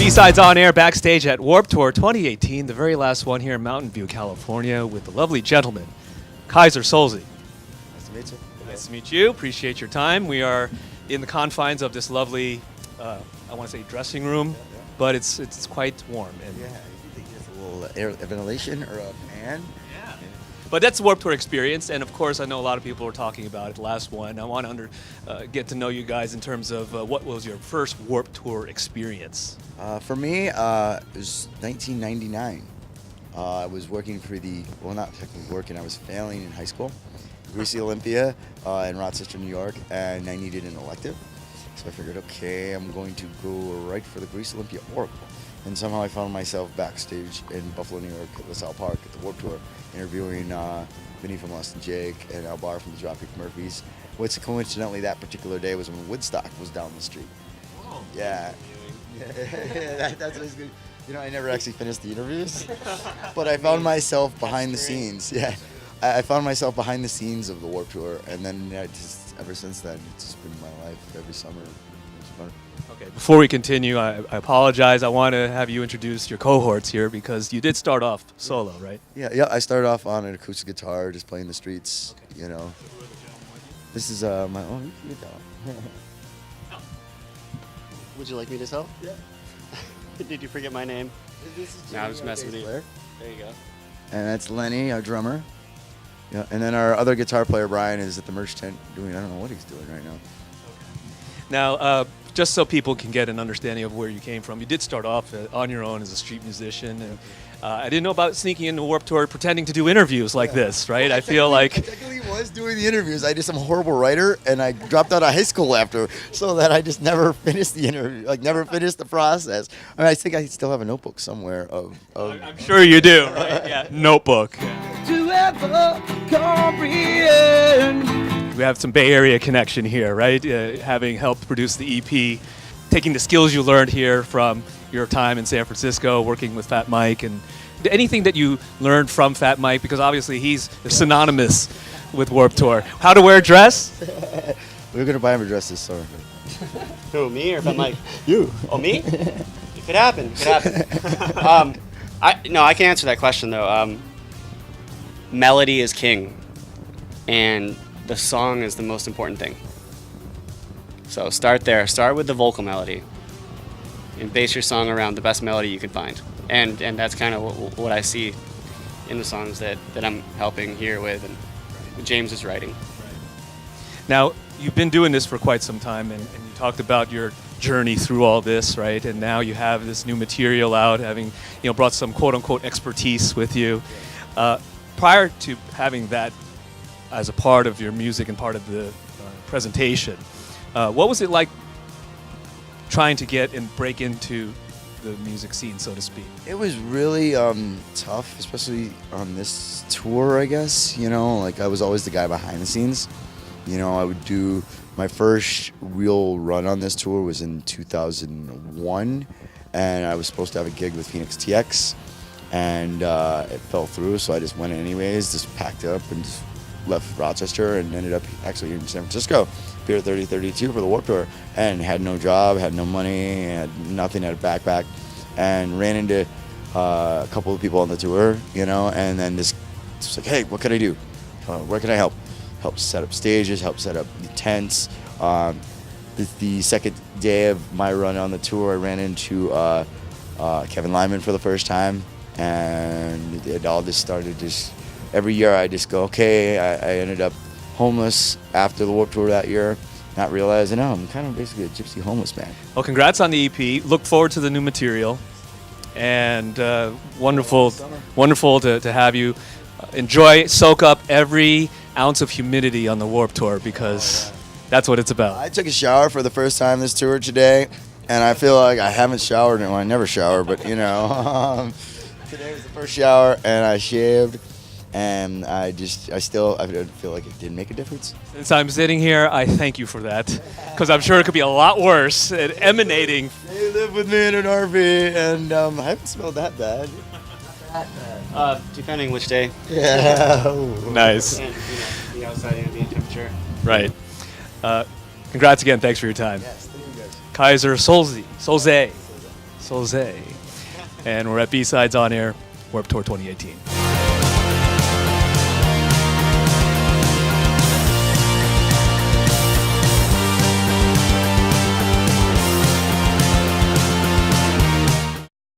B-Sides on air backstage at Warped Tour 2018, the very last one here in Mountain View, California, with the lovely gentleman, Kaiser Solzie. Nice to meet you. Nice to meet you. Appreciate your time. We are in the confines of this lovely, I want to say dressing room, but it's quite warm. And Yeah, you think there's a little air ventilation or a fan? yeah. But that's the Warped Tour experience, and of course, I know a lot of people were talking about it. The last one. I want to get to know you guys in terms of what was your first Warped Tour experience. For me, it was 1999. I was working for not technically working, I was failing in high school, Greasy Olympia in Rochester, New York, and I needed an elective. So I figured, okay, I'm going to go right for the Greasy Olympia Oracle. And somehow I found myself backstage in Buffalo, New York at LaSalle Park at the Warped Tour, interviewing Vinny from Lost and Jake and Al Barr from the Dropkick Murphys. Which coincidentally that particular day was when Woodstock was down the street. Oh, Yeah. That's what it's good. You know, I never actually finished the interviews, but I found myself behind the scenes. Yeah, I found myself behind the scenes of the Warped Tour, and then ever since then, it's just been my life every summer. It's fun. Okay, before we continue, I apologize. I want to have you introduce your cohorts here because you did start off solo, right? Yeah. I started off on an acoustic guitar, just playing the streets. You know, this is my own guitar. Would you like me to tell? Yeah. Did you forget my name? No, I was messing with you. Player. There you go. And that's Lenny, our drummer. Yeah, and then our other guitar player, Brian, is at the merch tent doing, I don't know what he's doing right now. Now, just so people can get an understanding of where you came from, you did start off on your own as a street musician. And, I didn't know about sneaking into Warped Tour pretending to do interviews like this, right? Well, I feel like... I technically was doing the interviews. I just am a horrible writer, and I dropped out of high school after, so that I just never finished the interview, never finished the process. I mean, I think I still have a notebook somewhere of I'm sure you do, right? Yeah, notebook. To ever comprehend. We have some Bay Area connection here, right? Having helped produce the EP, taking the skills you learned here from your time in San Francisco, working with Fat Mike, and anything that you learned from Fat Mike, because obviously he's synonymous with Warped Tour. How to wear a dress? We were going to buy him a dress this summer. Who, me or Fat Mike? You. Oh, me? It could happen. It could happen. I can answer that question, though. Melody is king, and the song is the most important thing. So start there. Start with the vocal melody, and base your song around the best melody you can find. And that's kind of what I see in the songs that I'm helping here with and James is writing. Now, you've been doing this for quite some time, and you talked about your journey through all this, right? And now you have this new material out, having brought some quote-unquote expertise with you. Prior to having that as a part of your music and part of the presentation, what was it like trying to get and break into the music scene, so to speak? It was really tough, especially on this tour, I guess. I was always the guy behind the scenes. I would do my first real run on this tour was in 2001, and I was supposed to have a gig with Phoenix TX, and it fell through, so I just went anyways, just packed up and just left Rochester and ended up actually in San Francisco, Pier 3032 for the Warped Tour, and had no job, had no money, had nothing, had a backpack, and ran into a couple of people on the tour, and then just like, hey, what can I do? Where can I help? Help set up stages, help set up the tents. The second day of my run on the tour, I ran into Kevin Lyman for the first time, and it all just started every year I just go, okay, I ended up homeless after the Warped Tour that year, not realizing, I'm kind of basically a gypsy homeless man. Well, congrats on the EP. Look forward to the new material. And wonderful to have you enjoy, soak up every ounce of humidity on the Warped Tour, because that's what it's about. I took a shower for the first time this tour today, and I feel like I haven't showered, well, I never shower, but today was the first shower, and I shaved. And I feel like it did make a difference. Since I'm sitting here, I thank you for that, because I'm sure it could be a lot worse and emanating. They live with me in an RV, and I haven't smelled that bad. Depending which day. Yeah. Nice. And, the outside ambient temperature. Right. Congrats again. Thanks for your time. Yes, thank you guys. Kaiser Solzie. Solzie. And we're at B-Sides On Air, Warped Tour 2018.